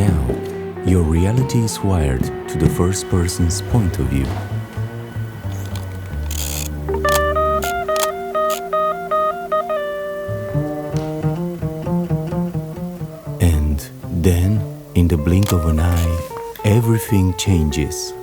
now, your reality is wired to the first person's point of view. And then, in the blink of an eye, everything changes.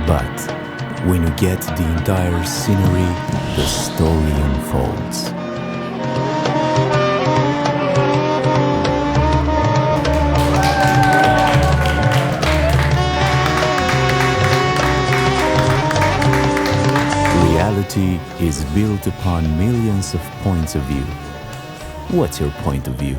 But when you get the entire scenery, the story unfolds. Reality is built upon millions of points of view. What's your point of view?